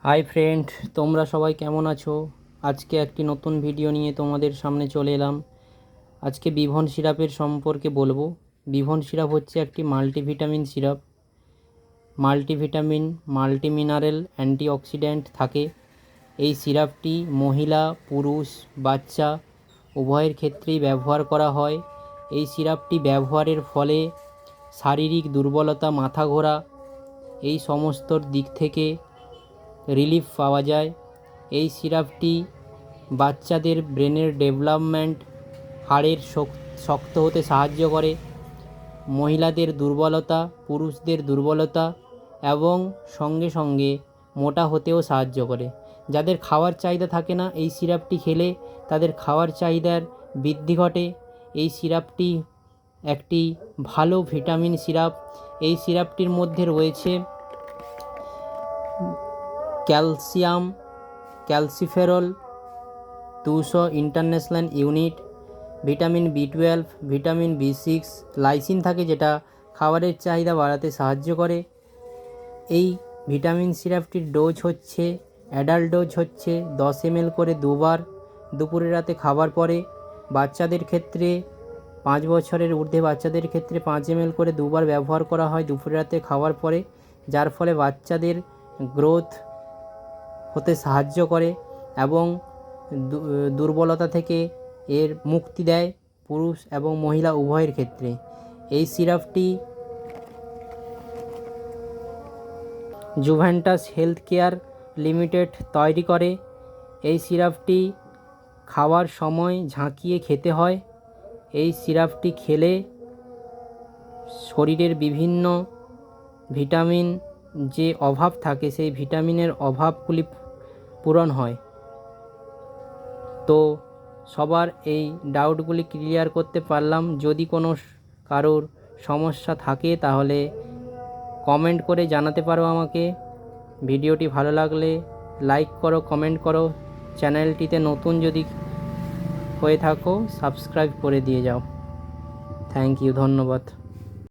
Hi friend, তোমরা সবাই কেমন আছো? আজকে একটি নতুন ভিডিও নিয়ে তোমাদের সামনে চলে এলাম। আজকে বিভন সিরাপের সম্পর্কে বলবো। বিভন সিরাপ হচ্ছে একটি multivitamin syrup. Multivitamin, multimineral, antioxidant থাকে। এই সিরাপটি মহিলা, পুরুষ, বাচ্চা উভয়ের ক্ষেত্রেই ব্যবহার করা হয়। এই সিরাপটি ব্যবহারের ফলে শারীরিক দুর্বলতা, মাথা ঘোরা এই সমস্ত দিক থেকে রিলিফ পাওয়া যায়। এই সিরাপটি বাচ্চাদের ব্রেনের ডেভেলপমেন্ট, হাড়ের শক্ত হতে সাহায্য করে। মহিলাদের দুর্বলতা, পুরুষদের দুর্বলতা এবং সঙ্গে সঙ্গে মোটা হতেও সাহায্য করে। যাদের খাওয়ার চাহিদা থাকে না, এই সিরাপটি খেলে তাদের খাওয়ার চাহিদার বৃদ্ধি ঘটে। এই সিরাপটি একটি ভালো ভিটামিন সিরাপ। এই সিরাপটির মধ্যে রয়েছে calcium, calciferol 200 international unit, vitamin বি12, ভিটামিন বি6, লাইসিন থাকে যেটা খাবারের চাহিদা বাড়াতে সাহায্য করে। এই ভিটামিন সিরাপটির ডোজ হচ্ছে, অ্যাডাল্ট ডোজ হচ্ছে 10 ml করে দুবার, দুপুরে রাতে খাবার পরে। বাচ্চাদের ক্ষেত্রে 5 বছরের ঊর্ধ্বে বাচ্চাদের ক্ষেত্রে 5 ml করে দুবার ব্যবহার করা হয় দুপুরে রাতে খাওয়ার পরে, যার ফলে বাচ্চাদের গ্রোথ হতে সাহায্য করে এবং দুর্বলতা থেকে এর মুক্তি দেয় পুরুষ এবং মহিলা উভয়ের ক্ষেত্রে। এই সিরাপটি জুভেন্টাস হেলথ কেয়ার লিমিটেড তৈরি করে। এই সিরাপটি খাওয়ার সময় ঝাঁকিয়ে খেতে হয়। এই সিরাপটি খেলে শরীরের বিভিন্ন ভিটামিন যে অভাব থাকে সেই ভিটামিনের অভাবগুলি পূরণ হয়। তো সবার এই ডাউটগুলি ক্লিয়ার করতে পারলাম। যদি কোনো কারোর সমস্যা থাকে তাহলে কমেন্ট করে জানাতে পারো আমাকে। ভিডিওটি ভালো লাগলে লাইক করো, কমেন্ট করো। চ্যানেলটিতে নতুন যদি হয়ে থাকো সাবস্ক্রাইব করে দিয়ে যাও। থ্যাংক ইউ, ধন্যবাদ।